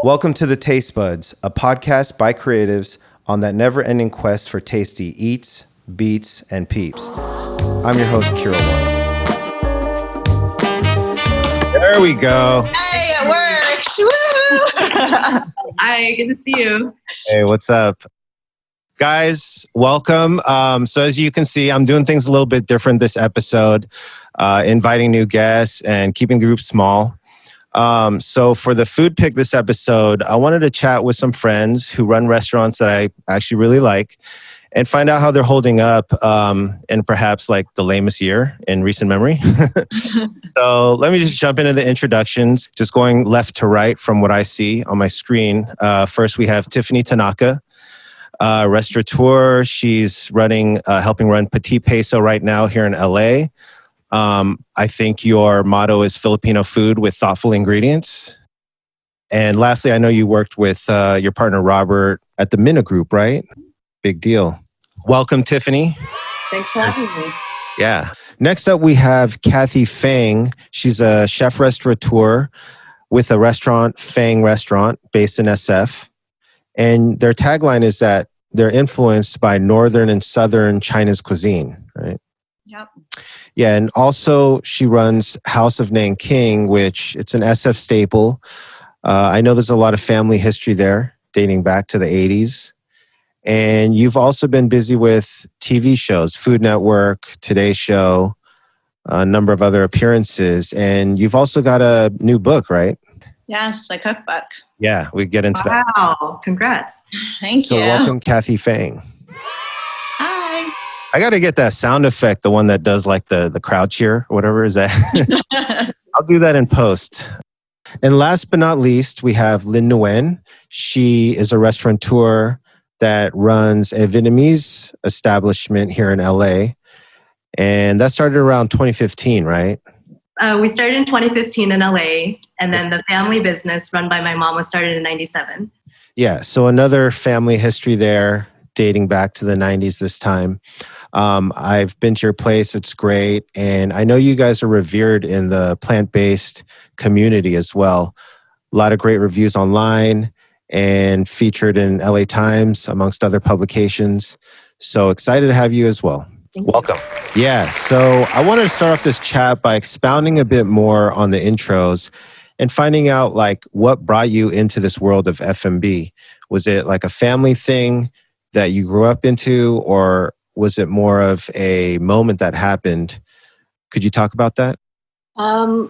Welcome to the Tastebuds, a podcast by creatives on that never-ending quest for tasty eats, beats, and peeps. I'm your host, Kero One. There we go. Hey, it worked! Woo! Hi, good to see you. Hey, what's up? Guys, welcome. So as you can see, I'm doing things a little bit different this episode, inviting new guests and keeping the group small. So for the food pick this episode, I wanted to chat with some friends who run restaurants that I actually really like and find out how they're holding up in perhaps like the lamest year in recent memory. So let me just jump into the introductions, just going left to right from what I see on my screen. First, we have Tiffany Tanaka, restaurateur. She's running, helping run Petit Peso right now here in LA. I think your motto is Filipino food with thoughtful ingredients. And lastly, I know you worked with your partner, Robert, at the Mina Group, right? Big deal. Welcome, Tiffany. Thanks for having me. Yeah. Next up, we have Kathy Fang. She's a chef restaurateur with a restaurant, Fang Restaurant, based in SF. And their tagline is that they're influenced by Northern and Southern China's cuisine, right? Yep. Yeah, and also she runs House of Nanking, which it's an SF staple. I know there's a lot of family history there, dating back to the 80s. And you've also been busy with TV shows, Food Network, Today Show, a number of other appearances. And you've also got a new book, right? Yes, the cookbook. Yeah, we get into that. Wow, congrats. Thank So you. welcome, Kathy Fang. Hi. I got to get that sound effect, the one that does like the crowd cheer or whatever is that. I'll do that in post. And last but not least, we have Nguyen. She is a restaurateur that runs a Vietnamese establishment here in LA. And that started around 2015, right? We started in 2015 in LA, and then the family business run by my mom was started in 97. Yeah, so another family history there dating back to the 90s this time. I've been to your place. It's great. And I know you guys are revered in the plant-based community as well. A lot of great reviews online and featured in LA Times, amongst other publications. So excited to have you as well. Welcome. Yeah, so I wanted to start off this chat by expounding a bit more on the intros and finding out like what brought you into this world of F&B. Was it like a family thing that you grew up into, or was it more of a moment that happened? Could you talk about that? I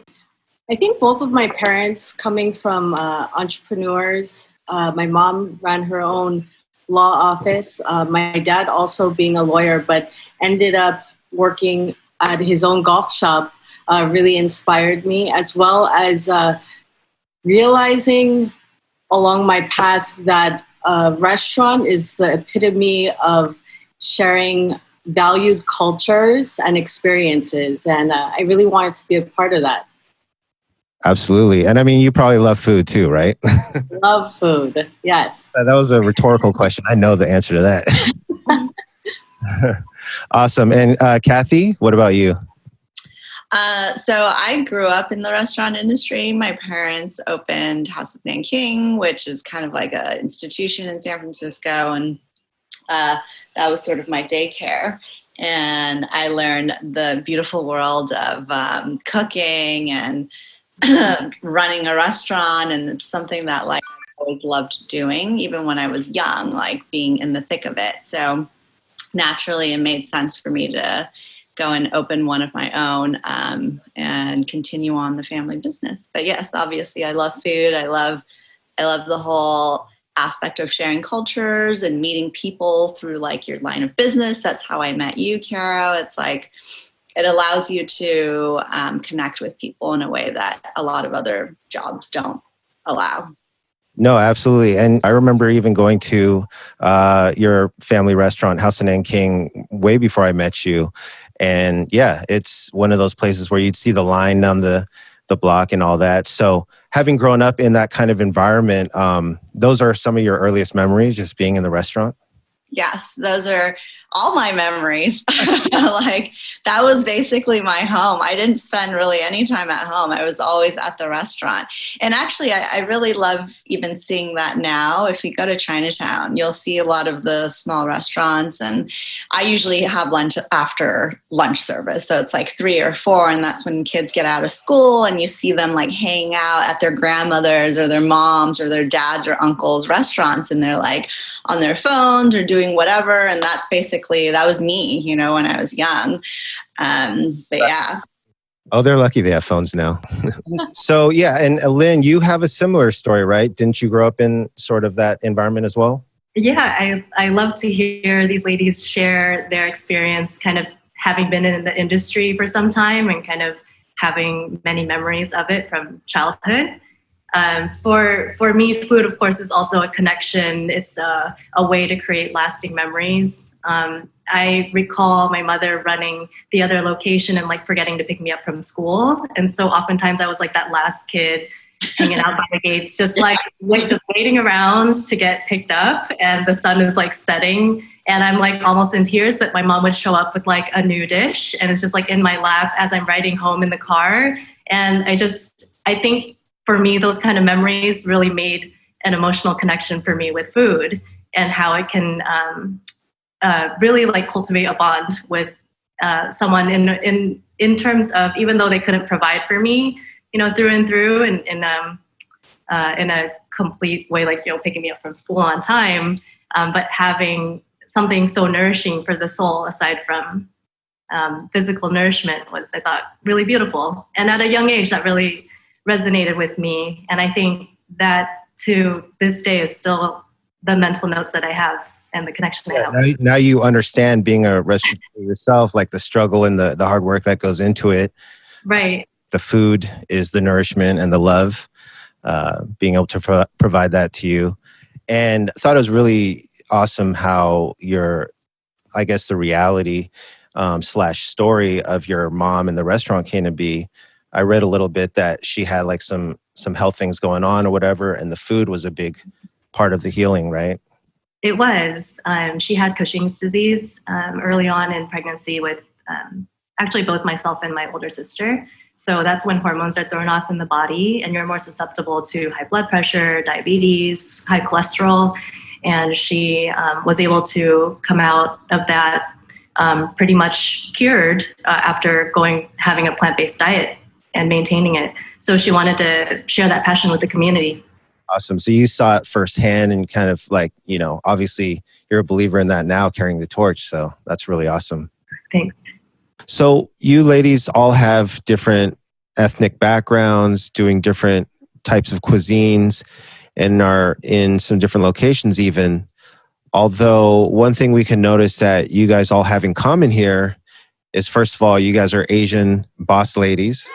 think both of my parents coming from entrepreneurs. My mom ran her own law office. My dad also being a lawyer, but ended up working at his own golf shop, really inspired me, as well as realizing along my path that a restaurant is the epitome of sharing valued cultures and experiences. And I really wanted to be a part of that. Absolutely. And I mean, you probably love food too, right? Love food, yes. That was a rhetorical question. I know the answer to that. Awesome. And Kathy, what about you? So I grew up in the restaurant industry. My parents opened House of Nanking, which is kind of like an institution in San Francisco. And that was sort of my daycare. And I learned the beautiful world of cooking and running a restaurant. And it's something that like I always loved doing, even when I was young, like being in the thick of it. So naturally, it made sense for me to go and open one of my own and continue on the family business. But yes, obviously, I love food. I love the whole aspect of sharing cultures and meeting people through like your line of business. That's how I met you, Kero. It's like it allows you to connect with people in a way that a lot of other jobs don't allow. No, absolutely. And I remember even going to your family restaurant, House of Nanking, way before I met you. And yeah, it's one of those places where you'd see the line down the block and all that. So having grown up in that kind of environment, those are some of your earliest memories, just being in the restaurant? Yes, those are all my memories. Like that was basically my home. I didn't spend really any time at home. I was always at the restaurant. And actually, I really love even seeing that now. If you go to Chinatown, you'll see a lot of the small restaurants. And I usually have lunch after lunch service. So it's like 3 or 4. And that's when kids get out of school and you see them like hanging out at their grandmothers or their moms or their dads or uncles' restaurants. And they're like on their phones or doing whatever. And that's basically, that was me, you know, when I was young. But yeah. Oh, they're lucky they have phones now. So yeah, and Lynn, you have a similar story, right? Didn't you grow up in sort of that environment as well? Yeah, I love to hear these ladies share their experience, kind of having been in the industry for some time and kind of having many memories of it from childhood. For me, food, of course, is also a connection. It's a way to create lasting memories. I recall my mother running the other location and like forgetting to pick me up from school. And so oftentimes I was like that last kid hanging out by the gates, just like just waiting around to get picked up. And the sun is like setting and I'm like almost in tears, but my mom would show up with like a new dish and it's just like in my lap as I'm riding home in the car. And I think for me, those kind of memories really made an emotional connection for me with food and how it can really like cultivate a bond with someone in terms of, even though they couldn't provide for me, you know, through and through in a complete way, like, you know, picking me up from school on time, but having something so nourishing for the soul aside from physical nourishment was, I thought, really beautiful. And at a young age, that really resonated with me. And I think that to this day is still the mental notes that I have and the connection I have. Now you understand being a restaurateur yourself, like the struggle and the hard work that goes into it. Right. The food is the nourishment and the love, being able to provide that to you. And I thought it was really awesome how I guess the reality / story of your mom and the restaurant came to be. I read a little bit that she had like some health things going on or whatever, and the food was a big part of the healing, right? It was. She had Cushing's disease early on in pregnancy with actually both myself and my older sister. So that's when hormones are thrown off in the body and you're more susceptible to high blood pressure, diabetes, high cholesterol. And she was able to come out of that pretty much cured after having a plant-based diet and maintaining it. So she wanted to share that passion with the community. Awesome. So you saw it firsthand and kind of like, you know, obviously you're a believer in that now, carrying the torch. So that's really awesome. Thanks. So you ladies all have different ethnic backgrounds, doing different types of cuisines, and are in some different locations even. Although one thing we can notice that you guys all have in common here is, first of all, you guys are Asian boss ladies.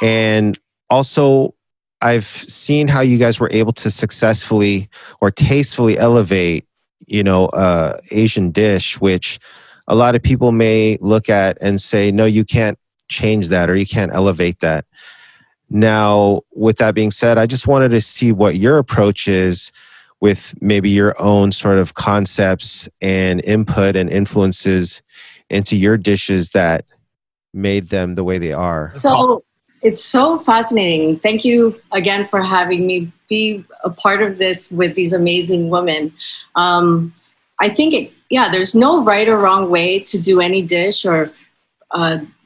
And also, I've seen how you guys were able to successfully or tastefully elevate, you know, Asian dish, which a lot of people may look at and say, no, you can't change that or you can't elevate that. Now, with that being said, I just wanted to see what your approach is with maybe your own sort of concepts and input and influences into your dishes that made them the way they are. So it's so fascinating. Thank you again for having me be a part of this with these amazing women. I think, there's no right or wrong way to do any dish or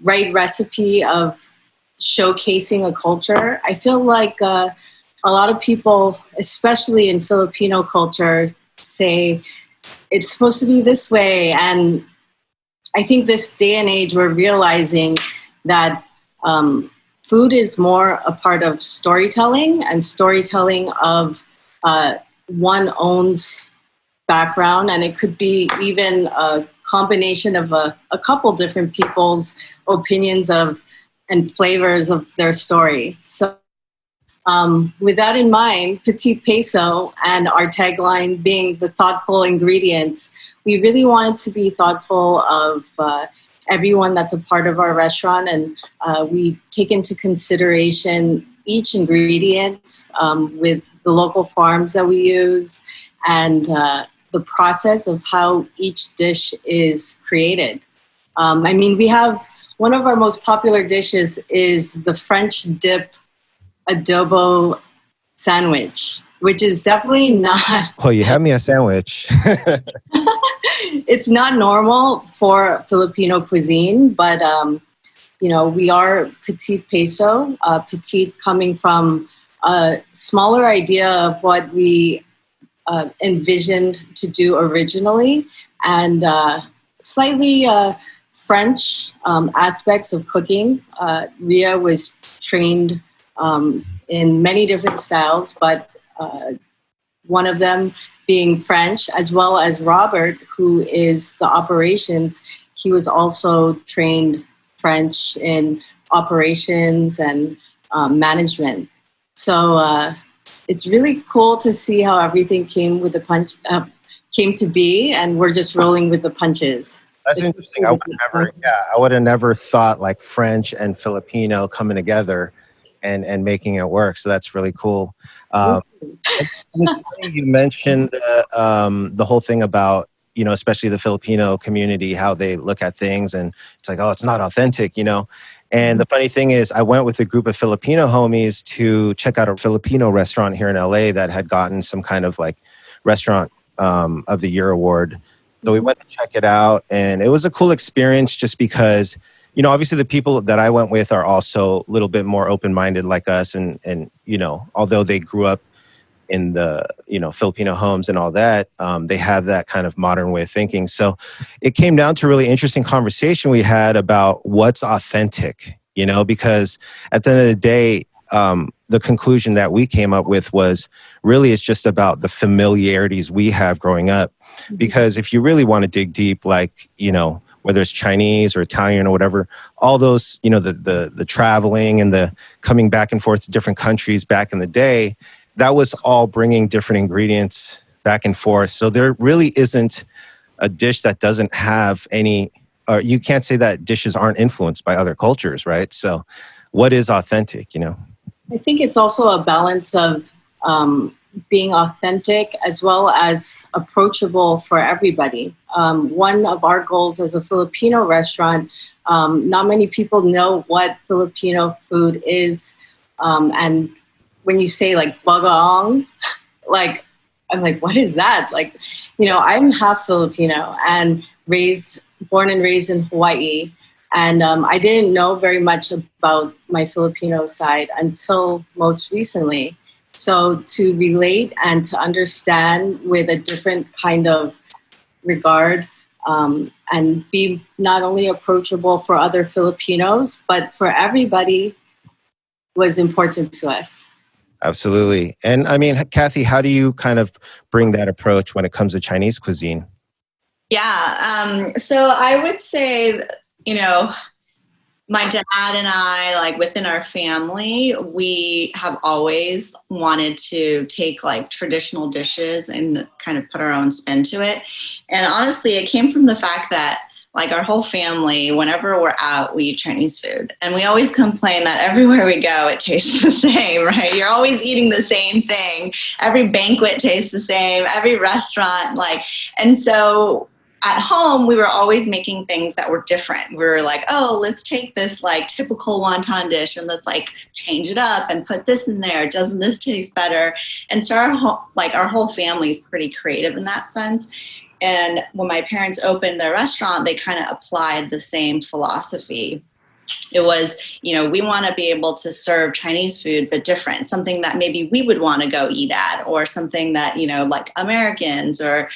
right recipe of showcasing a culture. I feel like a lot of people, especially in Filipino culture, say it's supposed to be this way. And I think this day and age, we're realizing that food is more a part of storytelling and storytelling of one own's background. And it could be even a combination of a couple different people's opinions of and flavors of their story. So with that in mind, Petit Peso and our tagline being the thoughtful ingredients, we really wanted to be thoughtful of everyone that's a part of our restaurant, and we take into consideration each ingredient with the local farms that we use, and the process of how each dish is created. I mean, we have one of our most popular dishes is the French dip adobo sandwich, which is definitely not. Well, you have me a sandwich. It's not normal for Filipino cuisine, but we are Petit Peso, petite coming from a smaller idea of what we envisioned to do originally, and slightly French aspects of cooking. Ria was trained in many different styles, but one of them being French, as well as Robert, who is the operations. He was also trained French in operations and management. So it's really cool to see how everything came to be, and we're just rolling with the punches. That's interesting. I would have never thought like French and Filipino coming together and making it work. So that's really cool. You mentioned the whole thing about, especially the Filipino community, how they look at things, and it's like, oh, it's not authentic, And the funny thing is, I went with a group of Filipino homies to check out a Filipino restaurant here in LA that had gotten some kind of like restaurant of the year award. So we went to check it out, and it was a cool experience just because, obviously the people that I went with are also a little bit more open-minded like us. And although they grew up in the, Filipino homes and all that, they have that kind of modern way of thinking. So it came down to a really interesting conversation we had about what's authentic, because at the end of the day, the conclusion that we came up with was really it's just about the familiarities we have growing up. Because if you really want to dig deep, like, whether it's Chinese or Italian or whatever, all those, the traveling and the coming back and forth to different countries back in the day, that was all bringing different ingredients back and forth. So there really isn't a dish that doesn't have any, or you can't say that dishes aren't influenced by other cultures, right? So what is authentic, I think it's also a balance of being authentic as well as approachable for everybody. One of our goals as a Filipino restaurant, not many people know what Filipino food is. And when you say like bagaong, like, I'm like, what is that? Like, I'm half Filipino and born and raised in Hawaii. And I didn't know very much about my Filipino side until most recently. So to relate and to understand with a different kind of regard and be not only approachable for other Filipinos, but for everybody was important to us. Absolutely. And I mean, Kathy, how do you kind of bring that approach when it comes to Chinese cuisine? Yeah. So I would say, my dad and I, like within our family, we have always wanted to take like traditional dishes and kind of put our own spin to it. And honestly, it came from the fact that like our whole family, whenever we're out, we eat Chinese food. And we always complain that everywhere we go, it tastes the same, right? You're always eating the same thing. Every banquet tastes the same, every restaurant, and so at home, we were always making things that were different. We were like, oh, let's take this like typical wonton dish and let's like change it up and put this in there. Doesn't this taste better? And so our whole family is pretty creative in that sense. And when my parents opened their restaurant, they kind of applied the same philosophy. It was, we want to be able to serve Chinese food, but different, something that maybe we would want to go eat at, or something that, like Americans or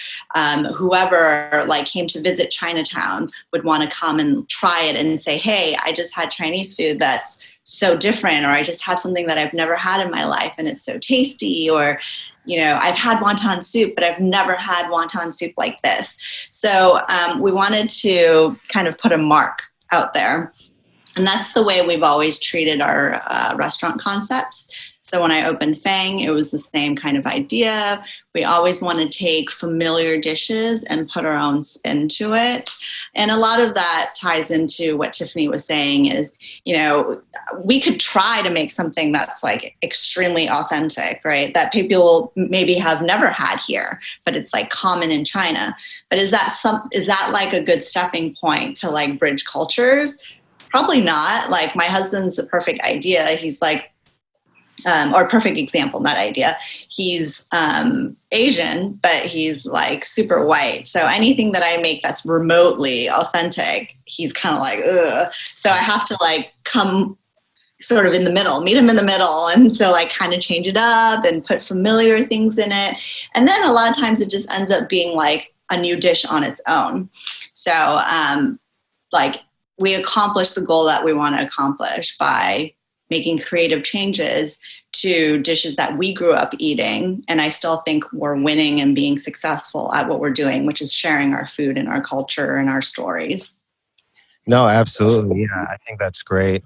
whoever like came to visit Chinatown would want to come and try it and say, hey, I just had Chinese food that's so different, or I just had something that I've never had in my life and it's so tasty, or I've had wonton soup, but I've never had wonton soup like this. So we wanted to kind of put a mark out there. And that's the way we've always treated our restaurant concepts. So when I opened Fang, it was the same kind of idea. We always want to take familiar dishes and put our own spin to it. And a lot of that ties into what Tiffany was saying is, we could try to make something that's like extremely authentic, right? That people maybe have never had here, but it's like common in China. But is that like a good stepping point to like bridge cultures? Probably not. Like my husband's the perfect idea. He's like, or perfect example, not idea. He's Asian, but he's like super white. So anything that I make that's remotely authentic, he's kind of like, ugh. So I have to like come sort of in the middle, meet him in the middle. And so like kind of change it up and put familiar things in it. And then a lot of times it just ends up being like a new dish on its own. So like we accomplish the goal that we want to accomplish by making creative changes to dishes that we grew up eating. And I still think we're winning and being successful at what we're doing, which is sharing our food and our culture and our stories. No, absolutely. Yeah, I think that's great.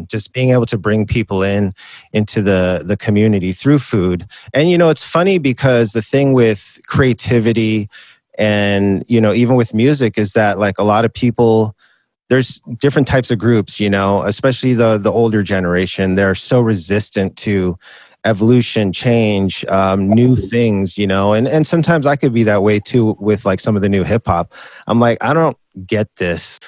Just being able to bring people into the community through food. And, it's funny because the thing with creativity and, even with music is that like a lot of people, there's different types of groups, especially the older generation. They're so resistant to evolution, change, new things, and sometimes I could be that way too with like some of the new hip hop. I'm like, I don't get this.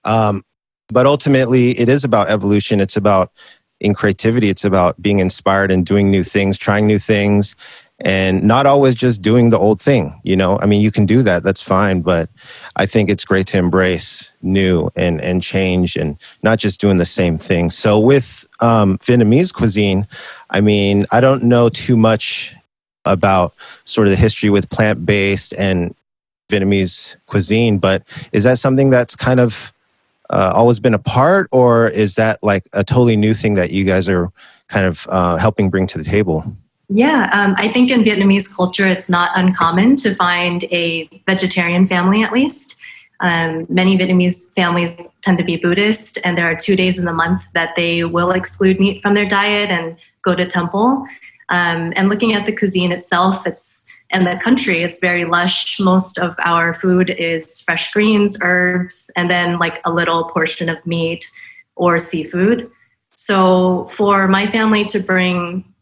But ultimately it is about evolution. It's about in creativity. It's about being inspired and doing new things, trying new things. And not always just doing the old thing, I mean, you can do that. That's fine. But I think it's great to embrace new and change and not just doing the same thing. So with Vietnamese cuisine, I mean, I don't know too much about sort of the history with plant-based and Vietnamese cuisine, but is that something that's kind of always been a part, or is that like a totally new thing that you guys are kind of helping bring to the table? Yeah, I think in Vietnamese culture, it's not uncommon to find a vegetarian family, at least. Many Vietnamese families tend to be Buddhist, and there are 2 days in the month that they will exclude meat from their diet and go to temple. And looking at the cuisine itself, and the country, it's very lush. Most of our food is fresh greens, herbs, and then like a little portion of meat or seafood. So for my family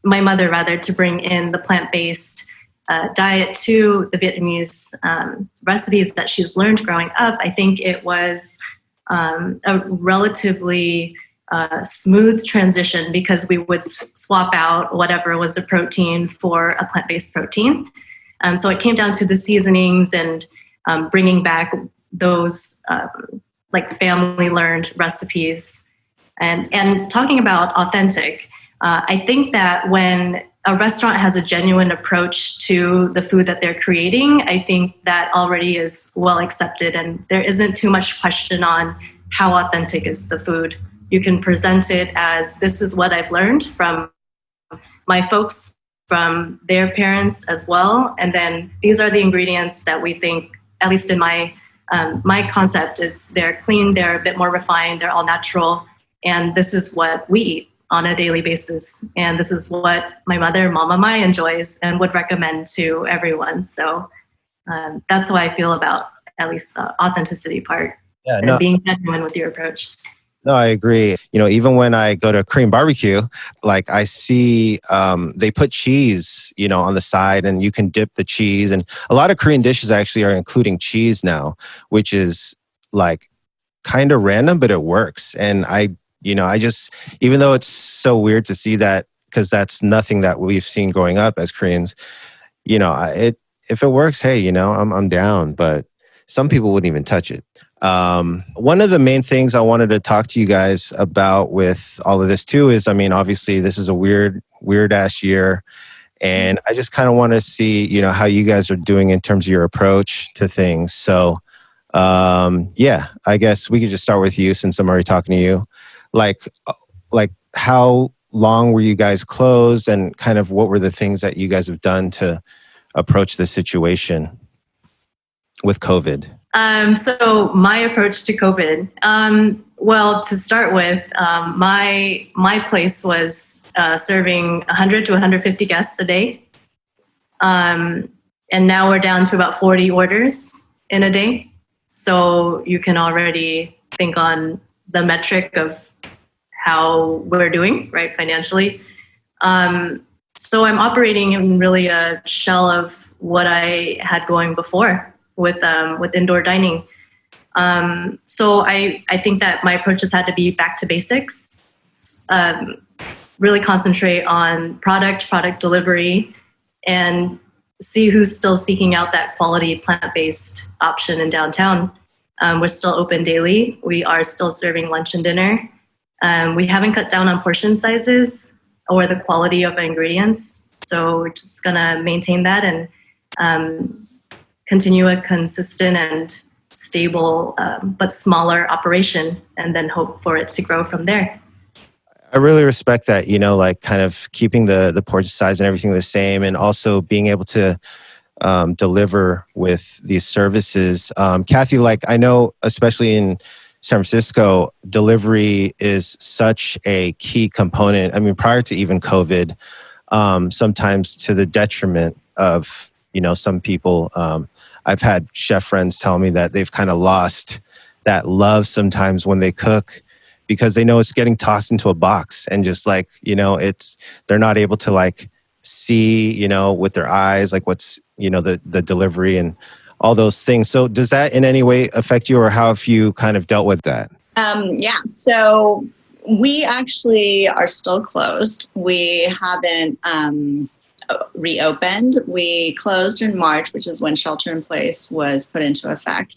my mother to bring in the plant-based diet to the Vietnamese recipes that she's learned growing up, I think it was a relatively smooth transition because we would swap out whatever was a protein for a plant-based protein. So it came down to the seasonings and bringing back those like family learned recipes. And talking about authentic, I think that when a restaurant has a genuine approach to the food that they're creating, I think that already is well accepted, and there isn't too much question on how authentic is the food. You can present it as, this is what I've learned from my folks, from their parents as well, and then these are the ingredients that we think, at least in my concept, is they're clean, they're a bit more refined, they're all natural, and this is what we eat on a daily basis. And this is what my mother, Mama Mai, enjoys and would recommend to everyone. So that's how I feel about at least the authenticity part, and being genuine with your approach. No, I agree. Even when I go to Korean barbecue, like I see they put cheese, on the side, and you can dip the cheese. And a lot of Korean dishes actually are including cheese now, which is like kind of random, but it works. And I just, even though it's so weird to see that, because that's nothing that we've seen growing up as Koreans, if it works, hey, I'm down. But some people wouldn't even touch it. One of the main things I wanted to talk to you guys about with all of this too is, I mean, obviously this is a weird ass year. And I just kind of want to see, how you guys are doing in terms of your approach to things. So, I guess we could just start with you since I'm already talking to you. Like how long were you guys closed, and kind of what were the things that you guys have done to approach the situation with COVID? So my approach to COVID, Well, to start with, my place was serving 100 to 150 guests a day. And now we're down to about 40 orders in a day. So you can already think on the metric of how we're doing, right, financially. So I'm operating in really a shell of what I had going before with indoor dining. So I think that my approach has had to be back to basics, really concentrate on product delivery, and see who's still seeking out that quality plant-based option in downtown. We're still open daily. We are still serving lunch and dinner. We haven't cut down on portion sizes or the quality of ingredients. So we're just gonna maintain that and continue a consistent and stable but smaller operation, and then hope for it to grow from there. I really respect that, like kind of keeping the portion size and everything the same, and also being able to deliver with these services. Kathy, like I know, especially in San Francisco, delivery is such a key component. I mean, prior to even COVID, sometimes to the detriment of, some people. I've had chef friends tell me that they've kind of lost that love sometimes when they cook, because they know it's getting tossed into a box, and just like, they're not able to like see, with their eyes, like what's, the delivery and all those things. So does that in any way affect you, or how have you kind of dealt with that? Yeah. So we actually are still closed. We haven't reopened. We closed in March, which is when shelter in place was put into effect.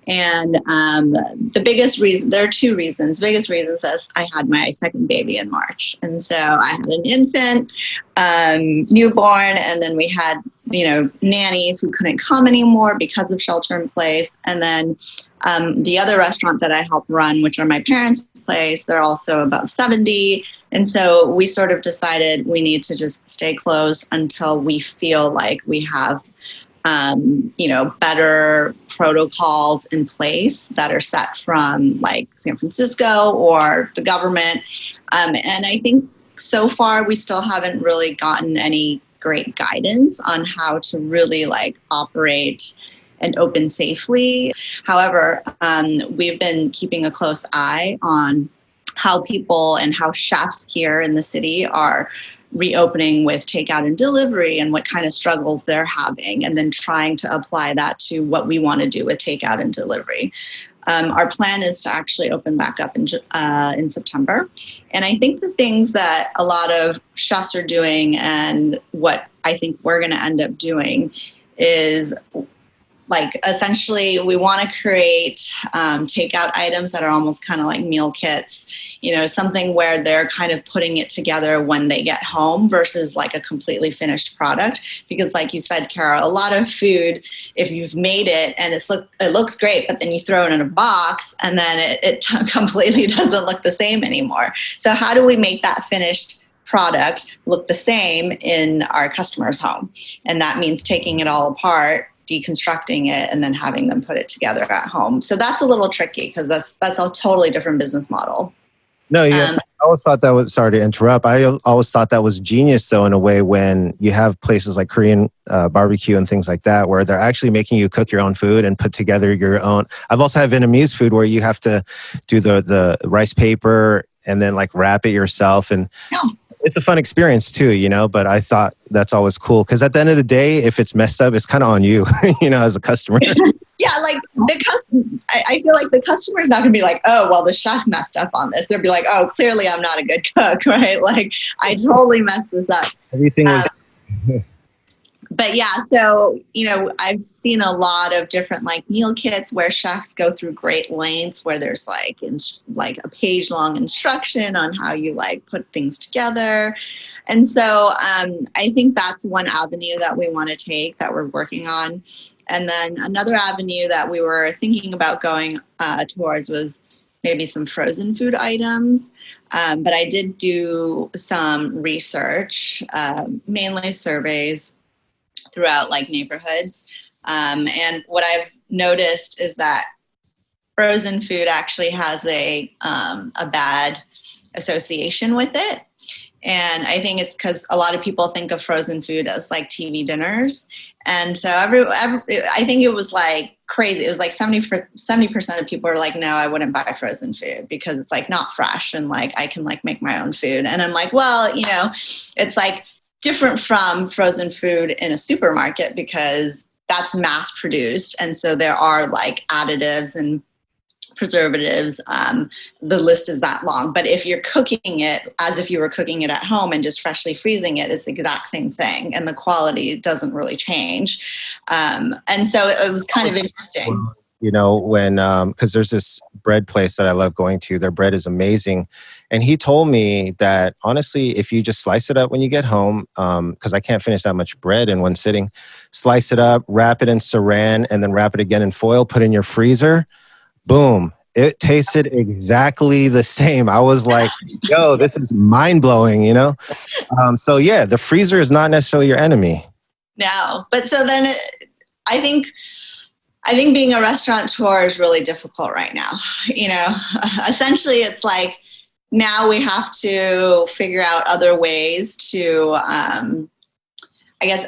And the biggest reason, there are two reasons. The biggest reason is I had my second baby in March. And so I had an infant, newborn, and then we had, nannies who couldn't come anymore because of shelter in place. And then the other restaurant that I help run, which are my parents' place, they're also above 70. And so we sort of decided we need to just stay closed until we feel like we have better protocols in place that are set from like San Francisco or the government. And I think so far we still haven't really gotten any great guidance on how to really like operate and open safely. However, we've been keeping a close eye on how people and how chefs here in the city are reopening with takeout and delivery and what kind of struggles they're having, and then trying to apply that to what we want to do with takeout and delivery. Our plan is to actually open back up in September. And I think the things that a lot of chefs are doing, and what I think we're going to end up doing, is like essentially we want to create takeout items that are almost kind of like meal kits, something where they're kind of putting it together when they get home versus like a completely finished product. Because like you said, Kero, a lot of food, if you've made it and it looks great, but then you throw it in a box and then it completely doesn't look the same anymore. So how do we make that finished product look the same in our customer's home? And that means taking it all apart, deconstructing it, and then having them put it together at home. So that's a little tricky because that's a totally different business model. No, yeah, I always thought that was, sorry to interrupt, I always thought that was genius though, in a way, when you have places like Korean barbecue and things like that, where they're actually making you cook your own food and put together your own. I've also had Vietnamese food where you have to do the rice paper and then like wrap it yourself. And it's a fun experience too, but I thought that's always cool, because at the end of the day, if it's messed up, it's kind of on you, as a customer. Yeah, like I feel like the customer is not going to be like, oh, well, the chef messed up on this. They'll be like, oh, clearly I'm not a good cook, right? Like I totally messed this up. Everything was... But yeah, so, I've seen a lot of different like meal kits where chefs go through great lengths, where there's like a page long instruction on how you like put things together. And so I think that's one avenue that we want to take, that we're working on. And then another avenue that we were thinking about going towards was maybe some frozen food items. But I did do some research, mainly surveys throughout like neighborhoods. And what I've noticed is that frozen food actually has a bad association with it. And I think it's because a lot of people think of frozen food as like TV dinners. And so I think it was like crazy. It was like 70% of people are like, no, I wouldn't buy frozen food because it's like not fresh and like I can like make my own food. And I'm like, well, you know, it's like different from frozen food in a supermarket because that's mass produced. And so there are like additives and preservatives. The list is that long. But if you're cooking it as if you were cooking it at home and just freshly freezing it, it's the exact same thing. And the quality doesn't really change. And so it was kind of interesting. You know, when, because there's this bread place that I love going to, their bread is amazing. And he told me that honestly, if you just slice it up when you get home, because I can't finish that much bread in one sitting, slice it up, wrap it in saran, and then wrap it again in foil, put it in your freezer. Boom. It tasted exactly the same. I was like, yo, this is mind blowing, you know? So yeah, the freezer is not necessarily your enemy. No, but so then I think being a restaurateur is really difficult right now. You know, essentially it's like now we have to figure out other ways to,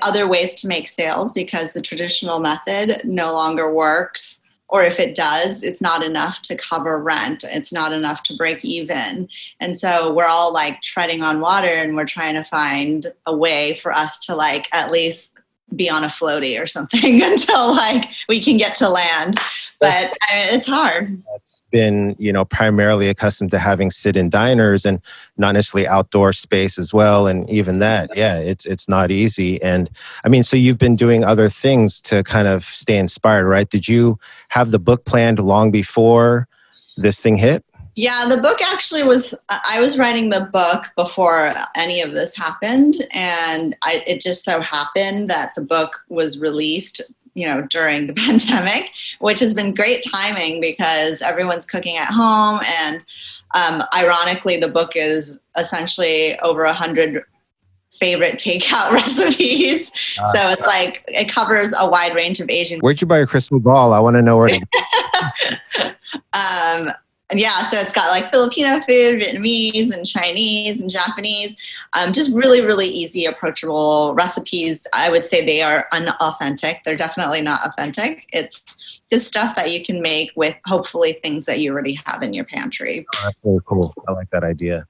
other ways to make sales because the traditional method no longer works. Or if it does, it's not enough to cover rent. It's not enough to break even. And so we're all like treading on water and we're trying to find a way for us to like at least be on a floaty or something until like we can get to land. But it's hard. It's been, you know, primarily accustomed to having sit-in diners and not necessarily outdoor space as well. And even that, yeah, it's not easy. And I mean, so you've been doing other things to kind of stay inspired, right? Did you have the book planned long before this thing hit? Yeah, the book actually I was writing the book before any of this happened. And it just so happened that the book was released, you know, during the pandemic, which has been great timing because everyone's cooking at home. And ironically, the book is essentially over 100 favorite takeout recipes. So it's like, it covers a wide range of Asian. Where'd you buy your crystal ball? I want to know where to Yeah, so it's got like Filipino food, Vietnamese and Chinese and Japanese, just really, really easy, approachable recipes. I would say they are unauthentic. They're definitely not authentic. It's just stuff that you can make with hopefully things that you already have in your pantry. Oh, that's really cool. I like that idea.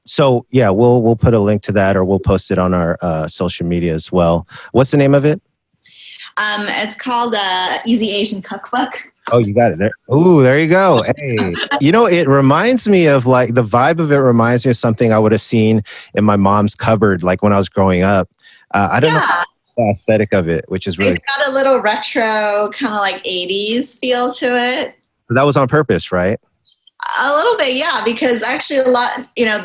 So yeah, we'll put a link to that or we'll post it on our social media as well. What's the name of it? It's called Easy Asian Cookbook. Oh, you got it there. Ooh, there you go. Hey, you know, it reminds me of like the vibe of it reminds me of something I would have seen in my mom's cupboard, like when I was growing up. I don't know the aesthetic of it, which is really. It's got a little retro kind of like 80s feel to it. That was on purpose, right? A little bit, yeah, because actually a lot, you know,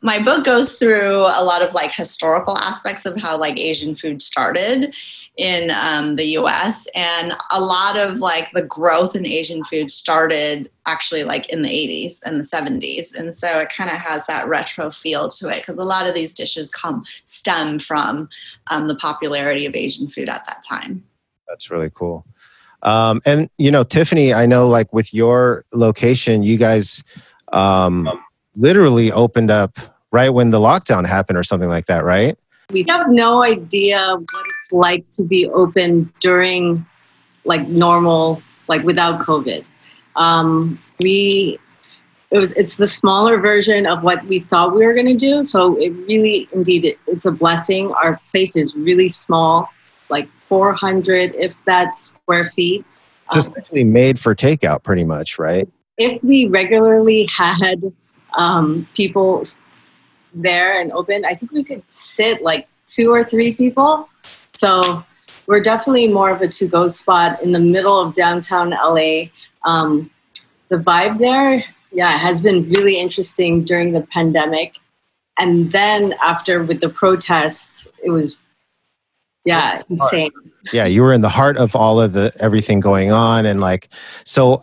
my book goes through a lot of like historical aspects of how like Asian food started in the US, and a lot of like the growth in Asian food started actually like in the 80s and the 70s. And so it kind of has that retro feel to it because a lot of these dishes stem from the popularity of Asian food at that time. That's really cool. And, you know, Tiffany, I know like with your location, you guys literally opened up right when the lockdown happened or something like that, right? We have no idea what it's like to be open during like normal, like without COVID. It's the smaller version of what we thought we were going to do. So it really, indeed, it's a blessing. Our place is really small, like 400, if that's square feet. It's essentially made for takeout pretty much, right? If we regularly had people there and open, I think we could sit like 2 or 3 people. So we're definitely more of a to-go spot in the middle of downtown LA. The vibe there, yeah, has been really interesting during the pandemic. And then after with the protest, it was insane. Yeah, you were in the heart of all of everything going on. And like, so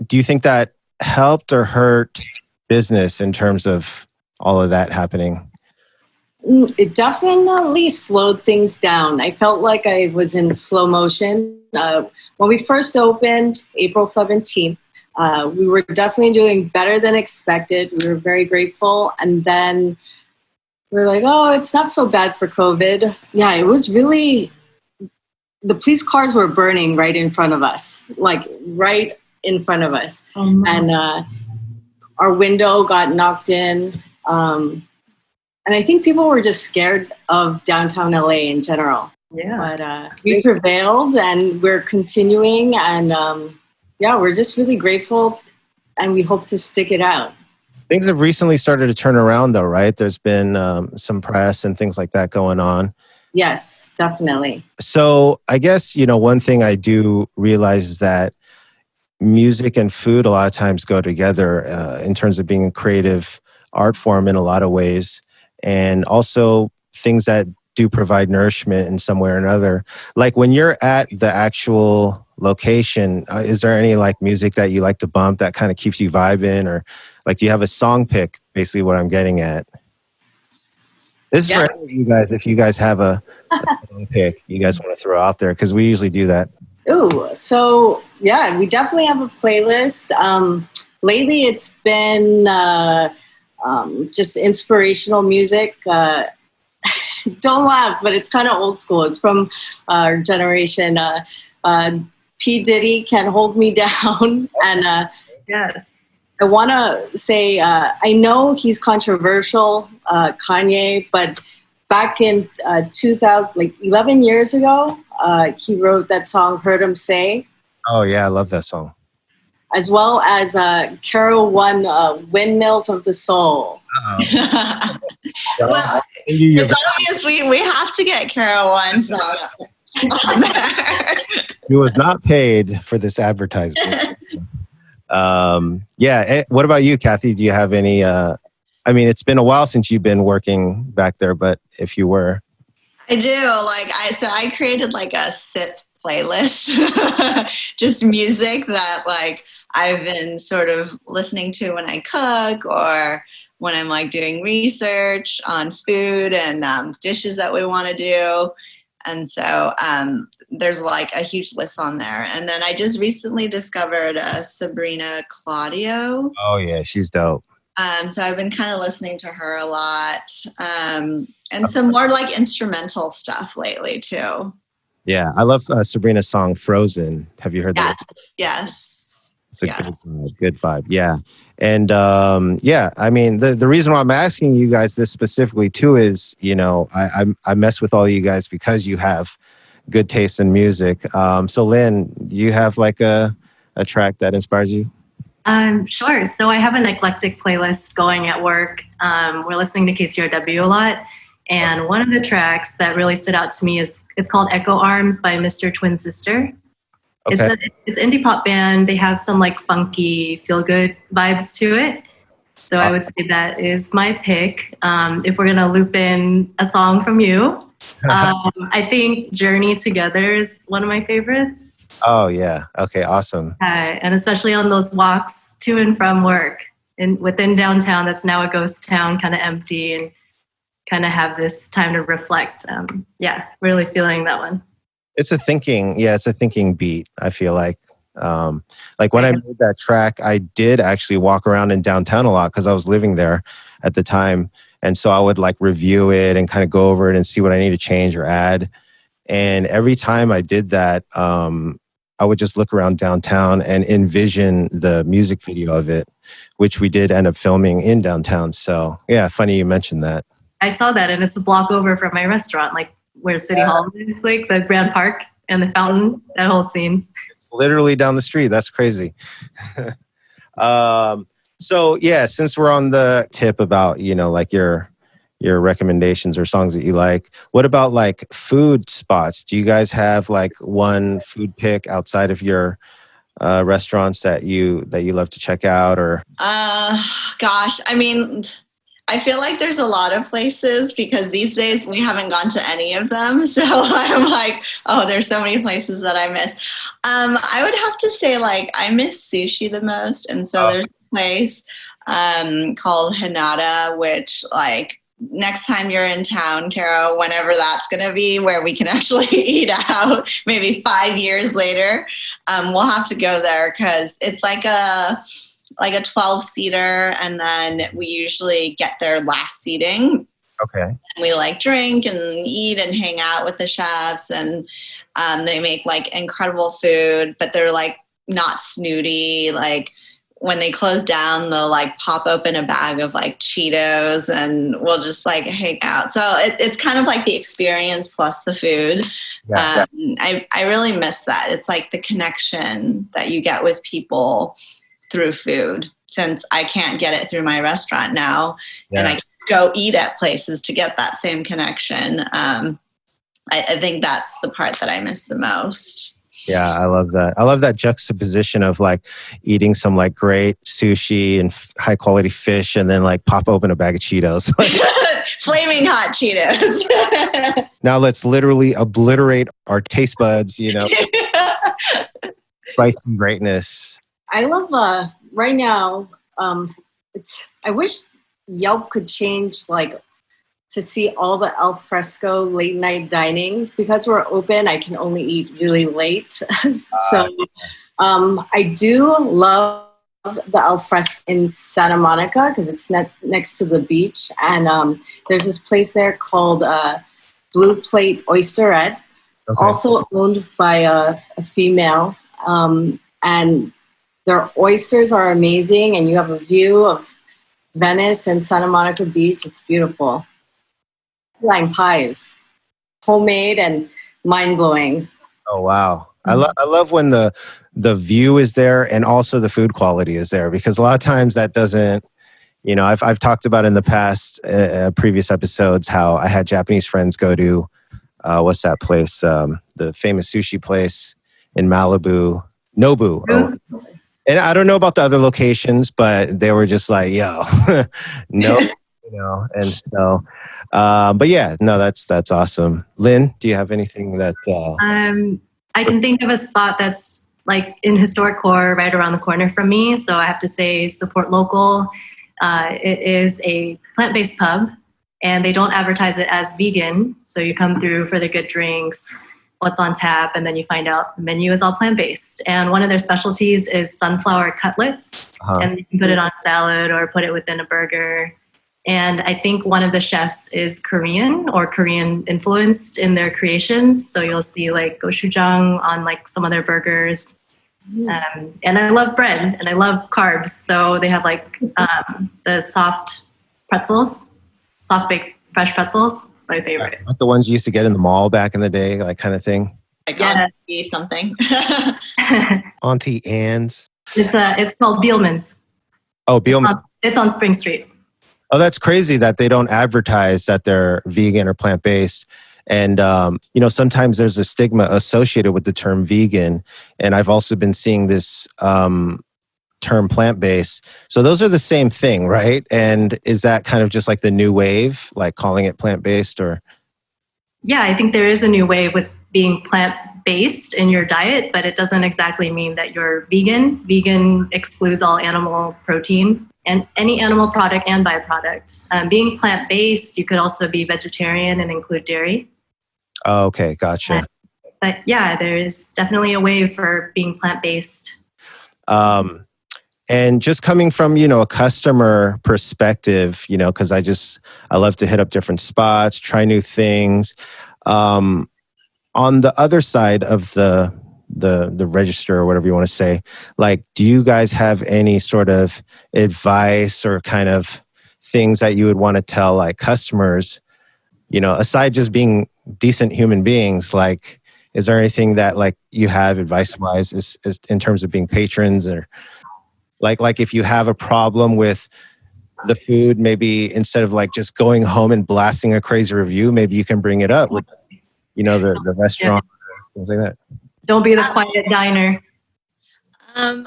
do you think that helped or hurt business in terms of all of that happening? It definitely slowed things down. I felt like I was in slow motion. When we first opened, April 17th, we were definitely doing better than expected. We were very grateful. And then we were like, oh, it's not so bad for COVID. Yeah, it was really, the police cars were burning right in front of us, like right in front of us. And our window got knocked in. And I think people were just scared of downtown LA in general. Yeah. But we prevailed and we're continuing. And we're just really grateful and we hope to stick it out. Things have recently started to turn around though, right? There's been some press and things like that going on. Yes, definitely. So I guess, one thing I do realize is that music and food a lot of times go together in terms of being a creative art form in a lot of ways. And also things that do provide nourishment in some way or another. Like when you're at the actual location, is there any like music that you like to bump that kind of keeps you vibing? Or like, do you have a song pick? Basically what I'm getting at. This is for any of you guys, if you guys have a song pick you guys want to throw out there, because we usually do that. Ooh, so yeah, we definitely have a playlist. Lately it's been just inspirational music. Don't laugh, but it's kind of old school. It's from our generation. P. Diddy, Can't Hold Me Down. And yes, I want to say, I know he's controversial, Kanye, but back in 2000, like 11 years ago, he wrote that song, Heard 'Em Say. Oh yeah, I love that song. As well as Kero One, Windmills of the Soul. Well, it's obviously we have to get Kero One song on there. He was not paid for this advertisement. What about you, Kathy? Do you have any? It's been a while since you've been working back there, but if you were, I do. I created like a sip playlist, just music that like I've been sort of listening to when I cook or when I'm like doing research on food and dishes that we want to do. And so there's like a huge list on there. And then I just recently discovered Sabrina Claudio. Oh yeah, she's dope. So I've been kind of listening to her a lot, and some more like instrumental stuff lately too. Yeah, I love Sabrina's song "Frozen." Have you heard that? Yes. It's a good vibe. Yeah. And the reason why I'm asking you guys this specifically too is, I mess with all of you guys because you have good taste in music. So Lynn, you have like a track that inspires you? Sure. So I have an eclectic playlist going at work. We're listening to KCRW a lot. And one of the tracks that really stood out to me it's called Echo Arms by Mr. Twin Sister. Okay. It's an indie pop band. They have some like funky, feel good vibes to it. So I would say that is my pick. If we're gonna loop in a song from you, I think Journey Together is one of my favorites. Oh yeah. Okay. Awesome. And especially on those walks to and from work within downtown, that's now a ghost town, kind of empty, and kind of have this time to reflect. Really feeling that one. It's a thinking beat, I feel like. When I made that track, I did actually walk around in downtown a lot because I was living there at the time. And so I would like review it and kind of go over it and see what I need to change or add. And every time I did that, I would just look around downtown and envision the music video of it, which we did end up filming in downtown. So yeah, funny you mentioned that. I saw that, and it's a block over from my restaurant, like where City Hall is, like the Grand Park and the fountain, that whole scene. It's literally down the street. That's crazy. So yeah, since we're on the tip about, like your recommendations or songs that you like, what about like food spots? Do you guys have like one food pick outside of your restaurants that you love to check out? Or gosh, I feel like there's a lot of places because these days we haven't gone to any of them. So I'm like, oh, there's so many places that I miss. I would have to say like I miss sushi the most. And so there's a place called Hinata, which like next time you're in town, Kero, whenever that's going to be, where we can actually eat out, maybe 5 years later, we'll have to go there because it's like a 12-seater, and then we usually get their last seating. Okay. And we like drink and eat and hang out with the chefs, and they make like incredible food, but they're like not snooty. Like when they close down, they'll like pop open a bag of like Cheetos, and we'll just like hang out. So it's kind of like the experience plus the food. Yeah. I really miss that. It's like the connection that you get with people through food, since I can't get it through my restaurant now, and I go eat at places to get that same connection. I think that's the part that I miss the most. Yeah, I love that. I love that juxtaposition of like eating some like great sushi and high quality fish, and then like pop open a bag of Cheetos. Flaming hot Cheetos. Now let's literally obliterate our taste buds, spicy greatness. I love right now. I wish Yelp could change like to see all the al fresco late night dining. Because we're open, I can only eat really late. So I do love the al fresco in Santa Monica because it's next to the beach, and there's this place there called Blue Plate Oysterette, also owned by a female, and their oysters are amazing, and you have a view of Venice and Santa Monica Beach. It's beautiful. Line pies, homemade and mind-blowing. Oh wow. I love when the view is there and also the food quality is there, because a lot of times that doesn't, I've talked about in the past previous episodes how I had Japanese friends go to what's that place, the famous sushi place in Malibu, Nobu. And I don't know about the other locations, but they were just like, yo, no, and so but yeah, no, that's awesome. Lynn, do you have anything that I can think of a spot that's like in historic core right around the corner from me, so I have to say support local. It is a plant-based pub, and they don't advertise it as vegan, so you come through for the good drinks, what's on tap, and then you find out the menu is all plant-based. And one of their specialties is sunflower cutlets, and you can put it on salad or put it within a burger. And I think one of the chefs is Korean or Korean influenced in their creations. So you'll see like gochujang on like some of their burgers. And I love bread and I love carbs. So they have like the soft pretzels, soft baked fresh pretzels, my favorite. Like the ones you used to get in the mall back in the day, like kind of thing? Like something. Auntie Anne's. It's called Beelman's. Oh, Beelman. It's on Spring Street. Oh, that's crazy that they don't advertise that they're vegan or plant-based. And, sometimes there's a stigma associated with the term vegan. And I've also been seeing this term plant-based. So those are the same thing, right? And is that kind of just like the new wave, like calling it plant-based or? Yeah, I think there is a new wave with being plant-based in your diet, but it doesn't exactly mean that you're vegan. Vegan excludes all animal protein and any animal product and byproduct. Being plant-based, you could also be vegetarian and include dairy. Oh, okay, gotcha. But yeah, there is definitely a way for being plant-based. And just coming from, a customer perspective, because I love to hit up different spots, try new things. On the other side of the register or whatever you want to say, like, do you guys have any sort of advice or kind of things that you would want to tell like customers, aside just being decent human beings, like, is there anything that like you have advice wise is in terms of being patrons, or like if you have a problem with the food, maybe instead of like just going home and blasting a crazy review, maybe you can bring it up with, the restaurant, things like that. Don't be the quiet diner. I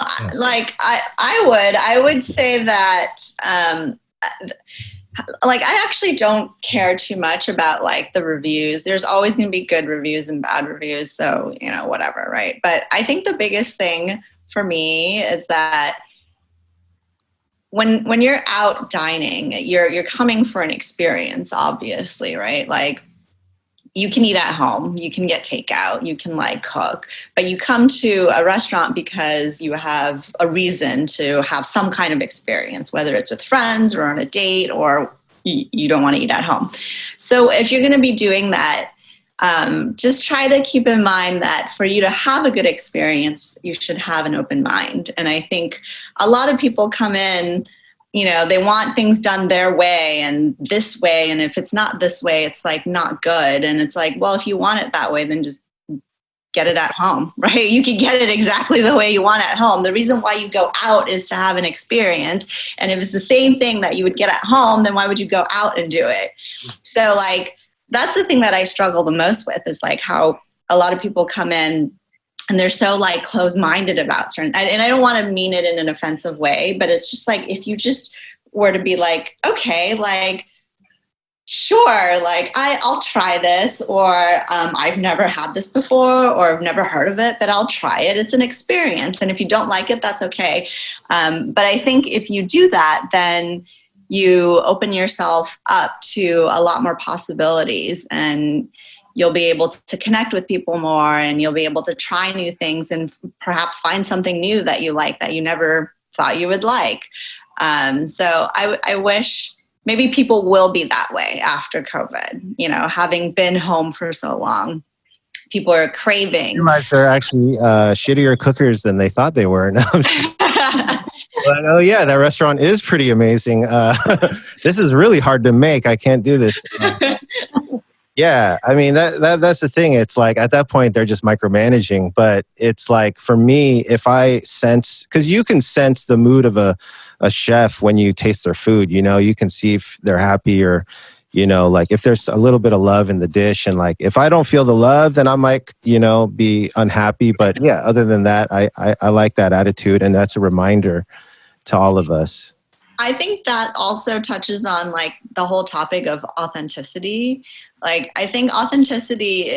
would say that, I actually don't care too much about like the reviews. There's always going to be good reviews and bad reviews. So, whatever. Right. But I think the biggest thing for me is that when you're out dining, you're coming for an experience, obviously, right? Like, you can eat at home, you can get takeout, you can like cook, but you come to a restaurant because you have a reason to have some kind of experience, whether it's with friends or on a date, or you don't want to eat at home. So if you're going to be doing that, just try to keep in mind that for you to have a good experience, you should have an open mind. And I think a lot of people come in, you know, they want things done their way and this way. And if it's not this way, it's like not good. And it's like, well, if you want it that way, then just get it at home, right? You can get it exactly the way you want at home. The reason why you go out is to have an experience. And if it's the same thing that you would get at home, then why would you go out and do it? So like, that's the thing that I struggle the most with, is like how a lot of people come in and they're so like closed-minded about certain, and I don't want to mean it in an offensive way, but it's just like, if you just were to be like, okay, like, sure, like I'll try this, or I've never had this before, or I've never heard of it, but I'll try it. It's an experience. And if you don't like it, that's okay. But I think if you do that, then you open yourself up to a lot more possibilities, and you'll be able to connect with people more, and you'll be able to try new things and perhaps find something new that you like that you never thought you would like. So I wish maybe people will be that way after COVID, you know, having been home for so long. People are craving. Realize they're actually shittier cookers than they thought they were. No, I'm just like, oh yeah, that restaurant is pretty amazing. This is really hard to make. I can't do this. Yeah, I mean that's the thing. It's like at that point they're just micromanaging. But it's like for me, if I sense, because you can sense the mood of a chef when you taste their food. You know, you can see if they're happy, or you know, like if there's a little bit of love in the dish. And like if I don't feel the love, then I might, you know, be unhappy. But yeah, other than that, I like that attitude, and that's a reminder to all of us. I think that also touches on like the whole topic of authenticity. Like, I think authenticity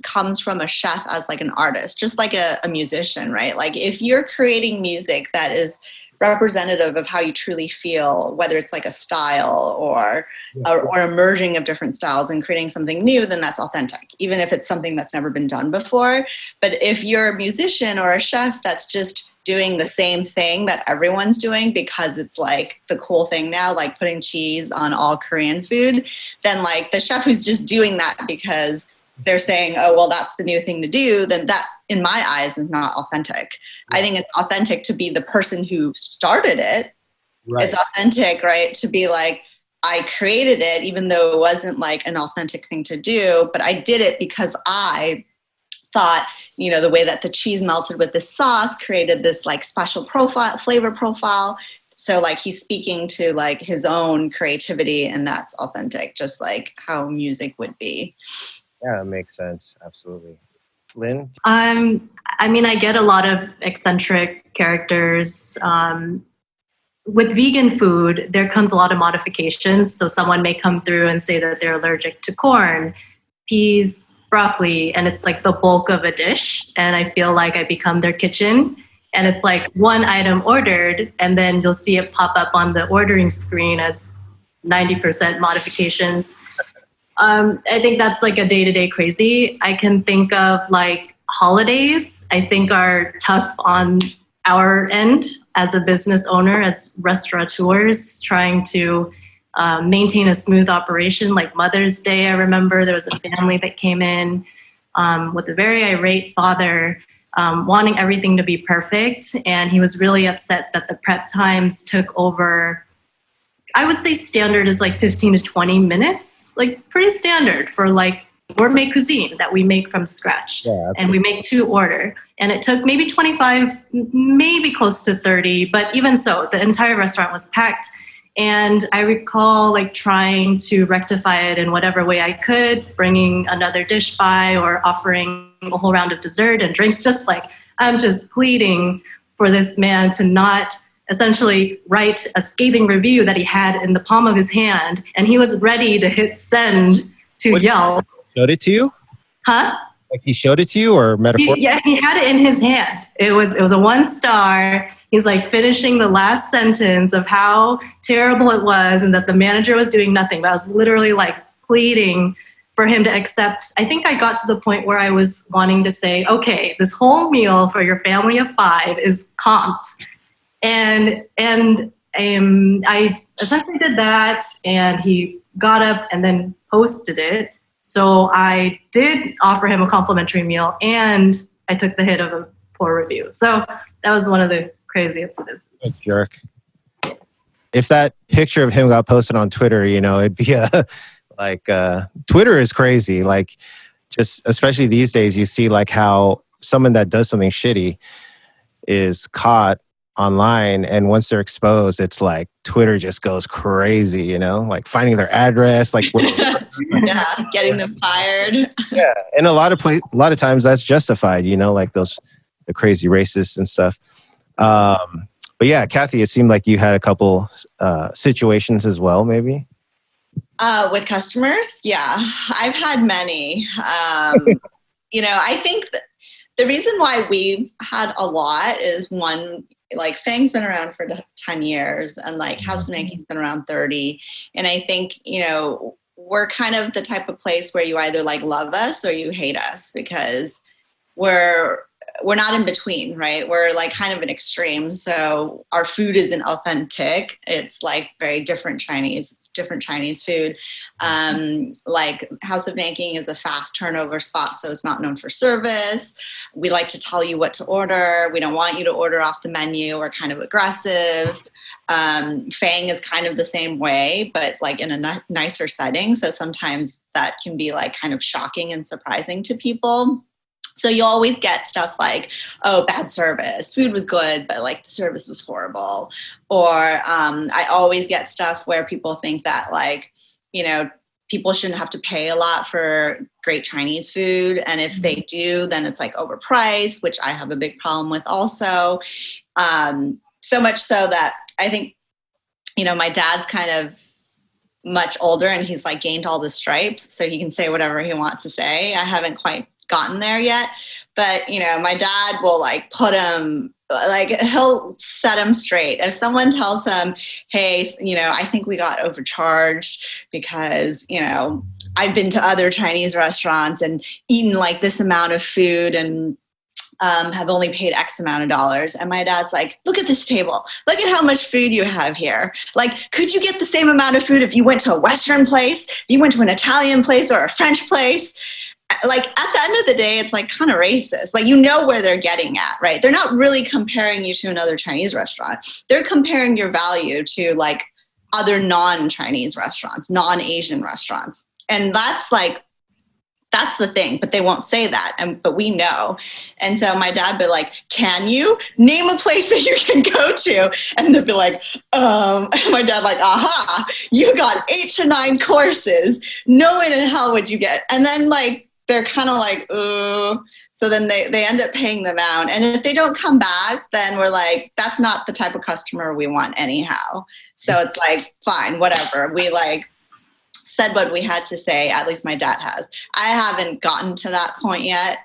comes from a chef as like an artist, just like a musician, right? Like if you're creating music that is representative of how you truly feel, whether it's like a style or a merging of different styles and creating something new, then that's authentic, even if it's something that's never been done before. But if you're a musician or a chef that's just doing the same thing that everyone's doing because it's like the cool thing now, like putting cheese on all Korean food, then like the chef who's just doing that because they're saying, oh, well, that's the new thing to do, then that, in my eyes, is not authentic. I think it's authentic to be the person who started it. Right. It's authentic, right, to be like, I created it, even though it wasn't like an authentic thing to do, but I did it because I thought, you know, the way that the cheese melted with this sauce created this like special profile, flavor profile. So like he's speaking to like his own creativity, and that's authentic, just like how music would be. Yeah, it makes sense. Absolutely. Lynn? I mean, I get a lot of eccentric characters. With vegan food, there comes a lot of modifications. So someone may come through and say that they're allergic to corn, peas, broccoli, and it's like the bulk of a dish. And I feel like I become their kitchen. And it's like one item ordered, and then you'll see it pop up on the ordering screen as 90% modifications. I think that's like a day-to-day crazy. I can think of like holidays, I think are tough on our end as a business owner, as restaurateurs, trying to maintain a smooth operation. Like Mother's Day, I remember there was a family that came in with a very irate father, wanting everything to be perfect. And he was really upset that the prep times took over. I would say standard is like 15 to 20 minutes, like pretty standard for like gourmet cuisine that we make from scratch. Yeah, and we make to order. And it took maybe 25, maybe close to 30, but even so, the entire restaurant was packed. And I recall like trying to rectify it in whatever way I could, bringing another dish by or offering a whole round of dessert and drinks, just like I'm just pleading for this man to not essentially write a scathing review that he had in the palm of his hand, and he was ready to hit send to yell. Showed it to you? Huh? Like he showed it to you, or metaphorically? Yeah, he had it in his hand. It was a 1 star. he's like finishing the last sentence of how terrible it was and that the manager was doing nothing. But I was literally like pleading for him to accept. I think I got to the point where I was wanting to say, okay, this whole meal for your family of 5 is comped. And I essentially did that, and he got up and then posted it. So I did offer him a complimentary meal, and I took the hit of a poor review. So that was one of the crazy incidents. A jerk. If that picture of him got posted on Twitter, you know, it'd be Twitter is crazy. Like, just especially these days, you see like how someone that does something shitty is caught online, and once they're exposed, it's like Twitter just goes crazy, you know, like finding their address, like yeah, getting them fired. Yeah, and a lot of times that's justified, you know, like the crazy racists and stuff. But yeah, Kathy, it seemed like you had a couple situations as well, maybe. With customers, yeah, I've had many. You know, I think the reason why we've had a lot is, one, like Fang's been around for 10 years and like House of Nanking's been around 30. And I think, you know, we're kind of the type of place where you either like love us or you hate us, because we're not in between, right? We're like kind of an extreme. So our food isn't authentic. It's like very different Chinese food. Like House of Nanking is a fast turnover spot, so it's not known for service. We like to tell you what to order. We don't want you to order off the menu. We're kind of aggressive. Fang is kind of the same way, but like in a nicer setting. So sometimes that can be like kind of shocking and surprising to people. So you always get stuff like, oh, bad service. Food was good, but like the service was horrible. Or I always get stuff where people think that like, you know, people shouldn't have to pay a lot for great Chinese food. And if they do, then it's like overpriced, which I have a big problem with also. So much so that I think, you know, my dad's kind of much older and he's like gained all the stripes, so he can say whatever he wants to say. I haven't quite gotten there yet, but you know, my dad will like put him, like he'll set him straight. If someone tells him, hey, you know, I think we got overcharged because, you know, I've been to other Chinese restaurants and eaten like this amount of food and have only paid X amount of dollars. And my dad's like, look at this table. Look at how much food you have here. Like, could you get the same amount of food if you went to a Western place, if you went to an Italian place or a French place? Like, at the end of the day, it's like kind of racist. Like, you know where they're getting at, right? They're not really comparing you to another Chinese restaurant. They're comparing your value to like other non-Chinese restaurants, non-Asian restaurants. And that's like, that's the thing, but they won't say that. But we know. And so my dad be like, can you name a place that you can go to? And they'd be like, and my dad like, aha, you got 8 to 9 courses. No way in hell would you get. And then like, they're kind of like, ooh. So then they end up paying them out. And if they don't come back, then we're like, that's not the type of customer we want anyhow. So it's like, fine, whatever. We like said what we had to say. At least my dad has. I haven't gotten to that point yet.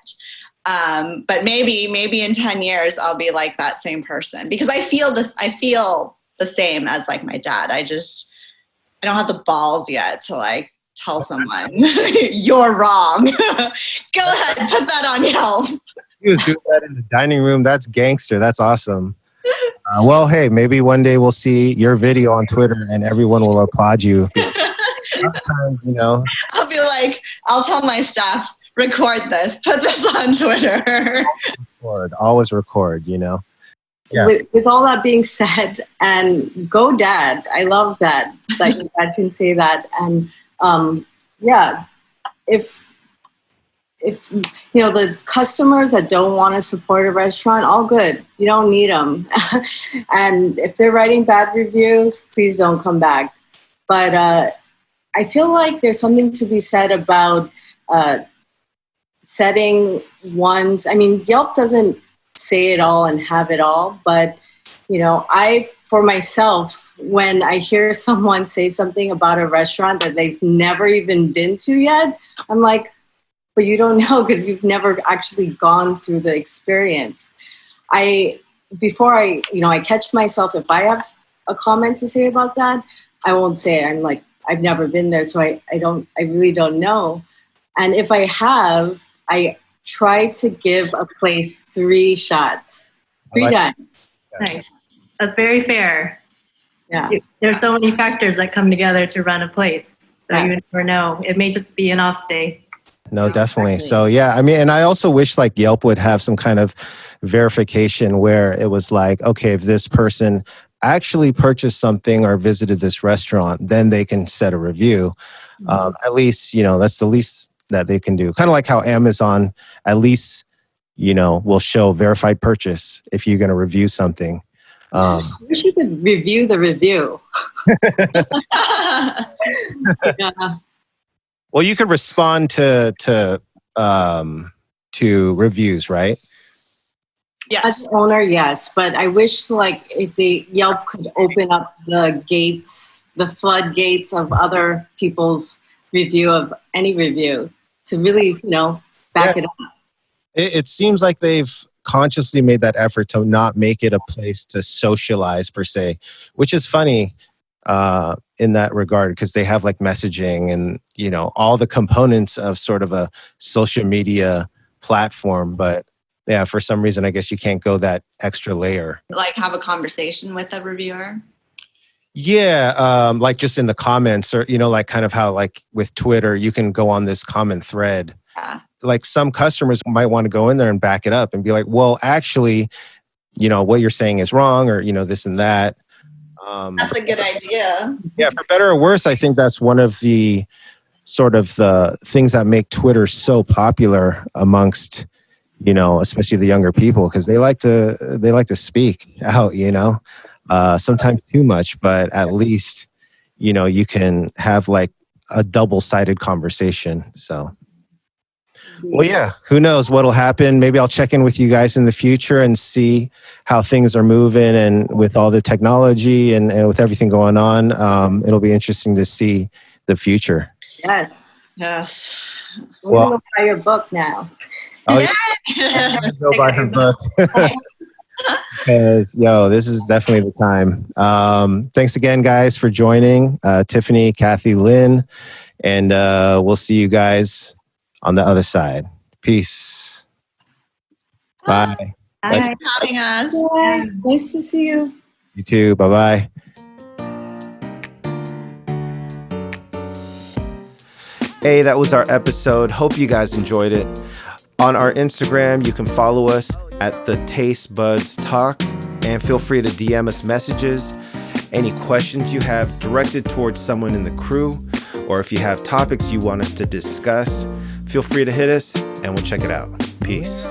But maybe in 10 years, I'll be like that same person, because I feel the same as like my dad. I don't have the balls yet to like tell someone you're wrong. Go ahead, put that on Yelp. He was doing that in the dining room. That's gangster. That's awesome. Well, hey, maybe one day we'll see your video on Twitter and everyone will applaud you. Sometimes, you know, I'll be like, I'll tell my staff, record this, put this on Twitter. Always record, you know. Yeah. With all that being said, and go dad, I love that your dad can say that. And yeah, if you know, the customers that don't want to support a restaurant, all good. You don't need them. And if they're writing bad reviews, please don't come back. But I feel like there's something to be said about setting one's, I mean, Yelp doesn't say it all and have it all, but, you know, for myself, when I hear someone say something about a restaurant that they've never even been to yet, I'm like, but you don't know because you've never actually gone through the experience. I before I catch myself, if I have a comment to say about that, I won't say it. I'm like, I've never been there, so I really don't know. And if I have, I try to give a place 3 shots, 3 times. Nice. That's very fair. Yeah. There's so many factors that come together to run a place. So you never know. It may just be an off day. No, definitely. So yeah, I mean, and I also wish like Yelp would have some kind of verification where it was like, okay, if this person actually purchased something or visited this restaurant, then they can set a review. At least, that's the least that they can do. Kind of like how Amazon at least, will show verified purchase if you're going to review something. I wish you could review the review. Yeah. Well, you could respond to reviews, right? Yes. As an owner, yes, but I wish like if the Yelp could open up the gates, the floodgates of other people's review of any review to really, back it up. It seems like they've consciously made that effort to not make it a place to socialize per se, which is funny in that regard because they have like messaging and all the components of sort of a social media platform, but yeah, for some reason I guess you can't go that extra layer. Like have a conversation with a reviewer. Yeah, like just in the comments or like kind of how like with Twitter you can go on this common thread. Yeah. Like some customers might want to go in there and back it up and be like, well, actually, what you're saying is wrong or, this and that. That's a good idea. Yeah, for better or worse, I think that's one of the sort of the things that make Twitter so popular amongst, especially the younger people, because they like to speak out, sometimes too much, but at least, you can have like a double-sided conversation. So. Well, yeah, who knows what'll happen. Maybe I'll check in with you guys in the future and see how things are moving and with all the technology and with everything going on. It'll be interesting to see the future. Yes. Yes. I'm going to go buy your book now. Oh, yeah. Go buy her book. Because, this is definitely the time. Thanks again, guys, for joining. Tiffany, Kathy, Lynn, and we'll see you guys on the other side. Peace. Bye. Thanks for having us. Yeah, nice to see you. You too. Bye-bye. Hey, that was our episode. Hope you guys enjoyed it. On our Instagram, you can follow us at the Tastebuds Talk and feel free to DM us messages. Any questions you have directed towards someone in the crew, or if you have topics you want us to discuss, feel free to hit us and we'll check it out. Peace.